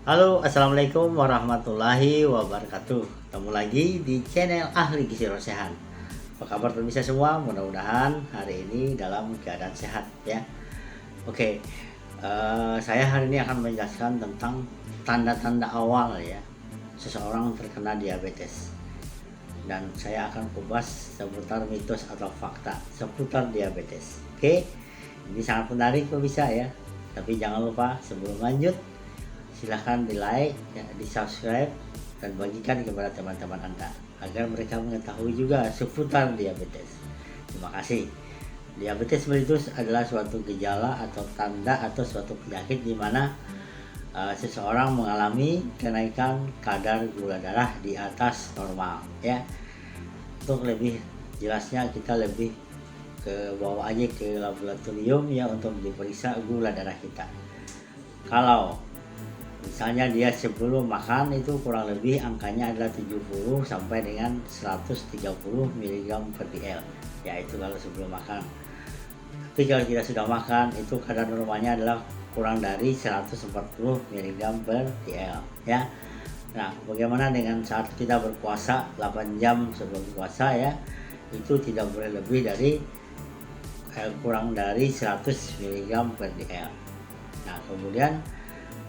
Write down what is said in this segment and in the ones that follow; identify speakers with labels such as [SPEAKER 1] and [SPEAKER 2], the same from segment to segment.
[SPEAKER 1] Halo, assalamualaikum warahmatullahi wabarakatuh. Ketemu lagi di channel Ahli Gizi Rosehan. Apa kabar pemirsa semua? Mudah-mudahan hari ini dalam keadaan sehat ya. Oke, saya hari ini akan menjelaskan tentang tanda-tanda awal ya seseorang terkena diabetes. Dan saya akan kupas seputar mitos atau fakta seputar diabetes. Oke, ini sangat menarik pemirsa ya. Tapi jangan lupa sebelum lanjut, silahkan di like, ya, di subscribe, dan bagikan kepada teman-teman Anda agar mereka mengetahui juga seputar diabetes. Terima kasih. Diabetes mellitus adalah suatu gejala atau tanda atau suatu penyakit di mana seseorang mengalami kenaikan kadar gula darah di atas normal ya. Untuk lebih jelasnya kita lebih ke bawah aja ke laboratorium ya untuk diperiksa gula darah kita. Kalau misalnya dia sebelum makan itu kurang lebih angkanya adalah 70 sampai dengan 130 mg per dl, yaitu kalau sebelum makan. Tapi kalau kita sudah makan itu kadar normalnya adalah kurang dari 140 mg per dl ya. Nah, bagaimana dengan saat kita berpuasa 8 jam sebelum puasa ya, itu tidak boleh lebih dari kurang dari 100 mg per dl. Nah, kemudian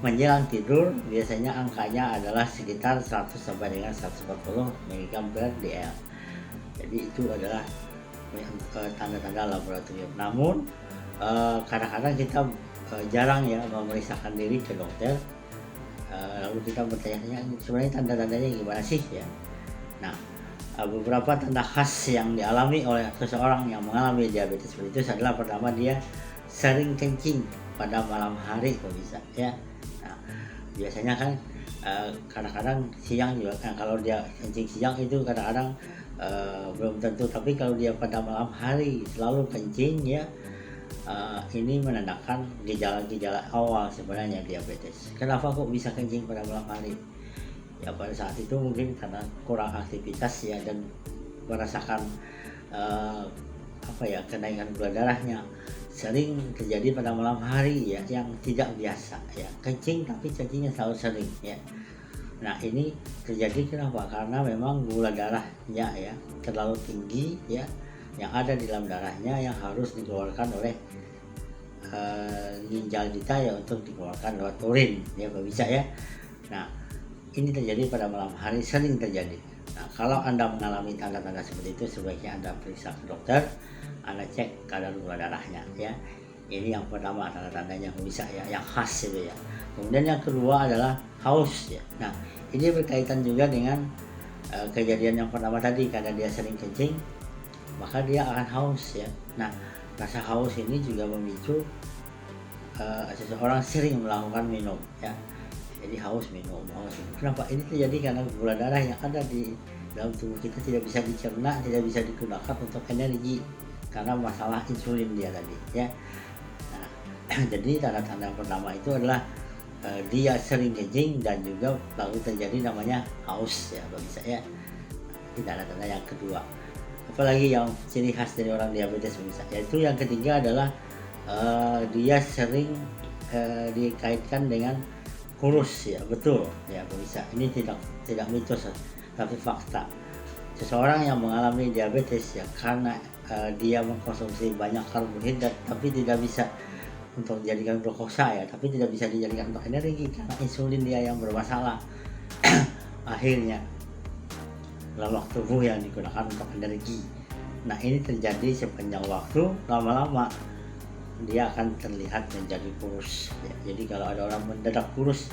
[SPEAKER 1] menjelang tidur biasanya angkanya adalah sekitar 100 sampai dengan 140 mg per dl. Jadi itu adalah tanda-tanda laboratorium. Namun kadang-kadang kita jarang ya memeriksakan diri ke dokter. Lalu kita bertanya-tanya sebenarnya tanda-tandanya gimana sih ya. Nah, beberapa tanda khas yang dialami oleh seseorang yang mengalami diabetes mellitus adalah pertama, dia sering kencing pada malam hari kok bisa ya. Nah, biasanya kan kadang-kadang siang juga kalau dia kencing siang itu kadang-kadang belum tentu, tapi kalau dia pada malam hari selalu kencing ya, ini menandakan gejala-gejala awal sebenarnya diabetes. Kenapa kok bisa kencing pada malam hari? Ya pada saat itu mungkin karena kurang aktivitas ya dan merasakan kenaikan gula darahnya. Sering terjadi pada malam hari ya, yang tidak biasa ya, kencing tapi kencingnya selalu sering ya. Nah, ini terjadi kenapa? Karena memang gula darahnya ya terlalu tinggi ya, yang ada di dalam darahnya yang harus dikeluarkan oleh ginjal kita ya, untuk dikeluarkan lewat urin ya bisa ya. Nah, ini terjadi pada malam hari, sering terjadi. Nah, kalau Anda mengalami tanda-tanda seperti itu, sebaiknya Anda periksa ke dokter, Anda cek kadar gula darahnya ya. Ini yang pertama tanda-tandanya bisa ya, yang khas itu ya. Kemudian yang kedua adalah haus ya. Nah, ini berkaitan juga dengan kejadian yang pertama tadi, karena dia sering kencing, maka dia akan haus ya. Nah, rasa haus ini juga memicu seseorang sering melakukan minum ya. Jadi haus minum. Kenapa? Ini terjadi karena gula darah yang ada di dalam tubuh kita tidak bisa dicerna, tidak bisa digunakan untuk energi karena masalah insulin dia tadi ya. Nah, jadi tanda-tanda yang pertama itu adalah dia sering kencing dan juga lalu terjadi namanya haus ya, bisa ya. Ini tanda-tanda yang kedua. Apalagi yang ciri khas dari orang diabetes bisa, yaitu yang ketiga adalah dia sering dikaitkan dengan kurus ya. Betul ya bisa, ini tidak mitos tapi fakta. Seseorang yang mengalami diabetes ya, karena dia mengkonsumsi banyak karbohidrat tapi tidak bisa untuk dijadikan glukosa ya, tapi tidak bisa dijadikan untuk energi karena insulin dia yang bermasalah. Akhirnya lemak tubuh yang digunakan untuk energi. Nah, ini terjadi sepanjang waktu, lama-lama dia akan terlihat menjadi kurus ya. Jadi kalau ada orang mendadak kurus,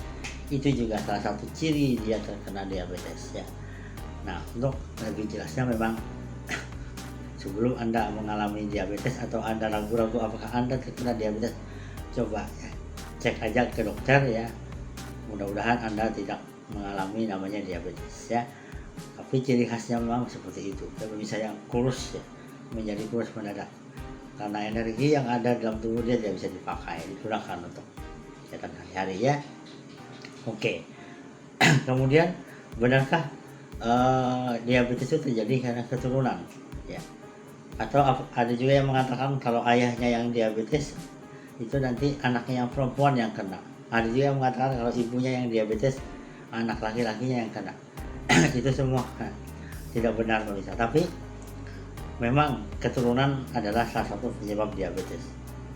[SPEAKER 1] itu juga salah satu ciri dia terkena diabetes ya. Nah, untuk lebih jelasnya memang sebelum Anda mengalami diabetes atau Anda ragu-ragu apakah Anda terkena diabetes, coba ya, cek aja ke dokter ya. Mudah-mudahan Anda tidak mengalami namanya diabetes ya. Tapi ciri khasnya memang seperti itu. Dan misalnya kurus ya, menjadi kurus mendadak karena energi yang ada dalam tubuh dia tidak bisa dipakai, digunakan untuk kegiatan hari-hari ya. Oke. Kemudian benarkah diabetes itu terjadi karena keturunan ya? Atau ada juga yang mengatakan kalau ayahnya yang diabetes itu nanti anaknya yang perempuan yang kena. Ada juga yang mengatakan kalau ibunya yang diabetes, anak laki-lakinya yang kena. Itu semua tidak benar pemirsa. Tapi memang keturunan adalah salah satu penyebab diabetes.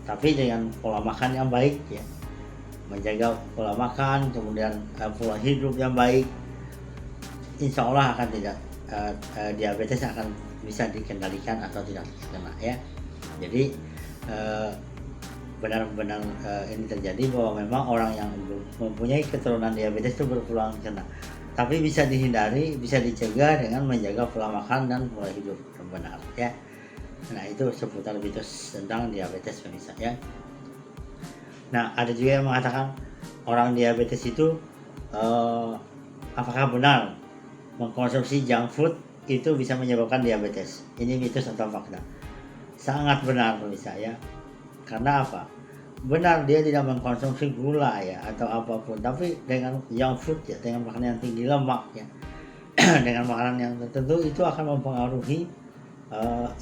[SPEAKER 1] Tapi dengan pola makan yang baik ya, menjaga pola makan, kemudian pola hidup yang baik, insya Allah akan tidak diabetes akan bisa dikendalikan atau tidak kena ya. Jadi benar-benar ini terjadi bahwa memang orang yang mempunyai keturunan diabetes itu berpeluang kena. Tapi bisa dihindari, bisa dicegah dengan menjaga pola makan dan pola hidup yang benar ya. Nah itu seputar mitos tentang diabetes pemirsa ya. Nah ada juga yang mengatakan orang diabetes itu apakah benar mengkonsumsi junk food itu bisa menyebabkan diabetes? Ini mitos atau fakta? Sangat benar pemirsa ya. Karena apa? Benar dia tidak mengkonsumsi gula ya atau apapun, tapi dengan junk food ya, dengan makanan yang tinggi lemak ya, dengan makanan yang tertentu itu akan mempengaruhi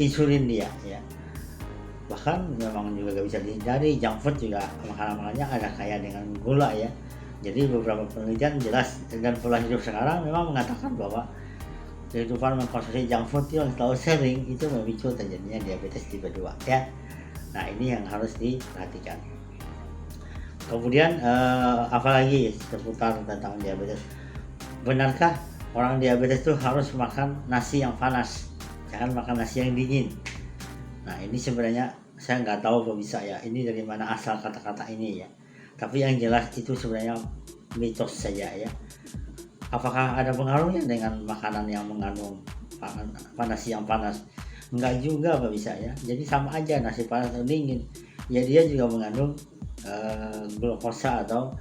[SPEAKER 1] insulin dia ya. Bahkan memang juga gak bisa dihindari, junk food juga makanan-makanannya ada kaya dengan gula ya. Jadi beberapa penelitian jelas dan pola hidup sekarang memang mengatakan bahwa kehidupan mengkonsumsi junk food yang terlalu sering itu memicu terjadinya diabetes tipe 2 ya. Nah ini yang harus diperhatikan. Kemudian apalagi seputar tentang diabetes, benarkah orang diabetes itu harus makan nasi yang panas, jangan makan nasi yang dingin? Nah ini sebenarnya saya nggak tahu pemirsa ya, ini dari mana asal kata-kata ini ya. Tapi yang jelas itu sebenarnya mitos saja ya. Apakah ada pengaruhnya dengan makanan yang mengandung nasi yang panas? Enggak juga pemirsa ya. Jadi sama aja nasi panas atau dingin. Ya dia juga mengandung glukosa atau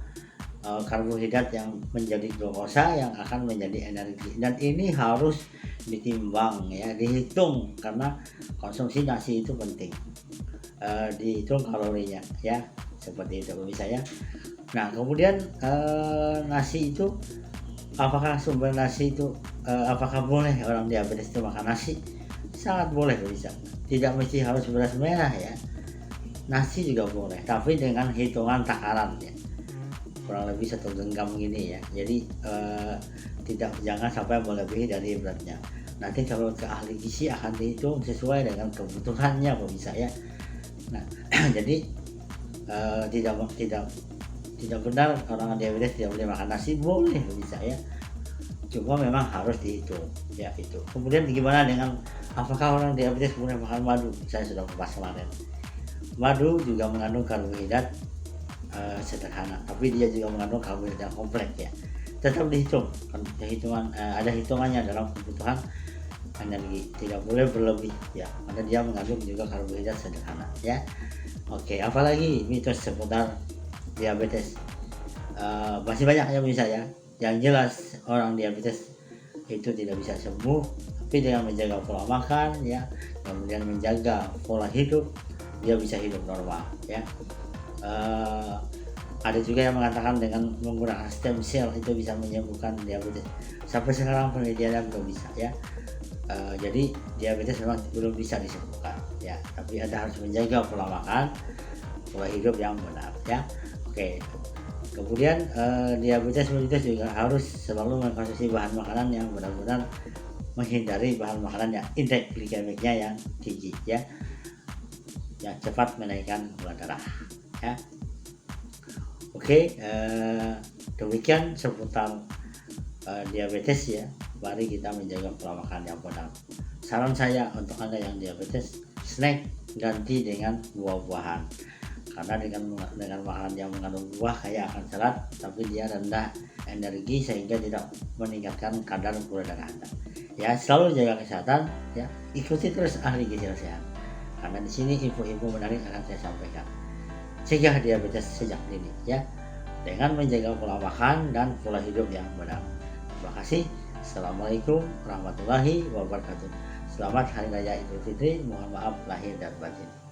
[SPEAKER 1] karbohidrat yang menjadi glukosa yang akan menjadi energi. Dan ini harus ditimbang ya, dihitung karena konsumsi nasi itu penting. Dihitung kalorinya ya. Seperti itu pemirsa ya. Nah kemudian nasi itu, apakah sumber nasi itu apakah boleh orang diabetes itu makan nasi? Sangat boleh pemirsa. Tidak mesti harus beras merah ya. Nasi juga boleh, tapi dengan hitungan takaran ya. Kurang lebih 1 genggam gini ya. Jadi jangan sampai melebihi dari beratnya. Nanti kalau ke ahli gizi akan dihitung sesuai dengan kebutuhannya pemirsa ya. Nah jadi tidak benar orang diabetes tidak boleh makan nasi, boleh bisa ya, cuma memang harus dihitung ya itu. Kemudian gimana dengan apakah orang diabetes boleh makan madu? Saya sudah bahas kemarin, madu juga mengandung karbohidrat sederhana, tapi dia juga mengandung karbohidrat kompleks ya. Tetap dihitung, ada hitungannya dalam kebutuhan energi, tidak boleh berlebih ya, karena dia mengandung juga karbohidrat sederhana ya. Oke, apalagi mitos seputar diabetes? Masih banyak ya bisa ya. Yang jelas orang diabetes itu tidak bisa sembuh, tapi dengan menjaga pola makan ya, kemudian menjaga pola hidup, dia bisa hidup normal ya. Ada juga yang mengatakan dengan menggunakan stem cell itu bisa menyembuhkan diabetes. Sampai sekarang penelitiannya belum bisa ya. Jadi diabetes memang belum bisa disembuhkan ya, tapi Anda harus menjaga pola makan, pola hidup yang benar ya. Oke. Kemudian diabetes mellitus juga harus selalu mengkonsumsi bahan makanan yang benar-benar menghindari bahan makanan yang indeks glikemiknya yang tinggi ya, yang cepat menaikkan gula darah ya. Oke, demikian seputar diabetes ya. Mari kita menjaga pola makan yang benar. Saran saya untuk Anda yang diabetes, snack ganti dengan buah-buahan. Karena dengan makanan yang mengandung buah kaya akan serat, tapi dia rendah energi sehingga tidak meningkatkan kadar gula darah Anda. Ya, selalu jaga kesehatan ya. Ikuti terus ahli gizi sehat. Karena di sini info-info menarik akan saya sampaikan. Cegah diabetes sejak dini ya, dengan menjaga pola makan dan pola hidup yang benar. Terima kasih. Assalamualaikum warahmatullahi wabarakatuh. Selamat Hari Raya Idul Fitri. Mohon maaf lahir dan batin.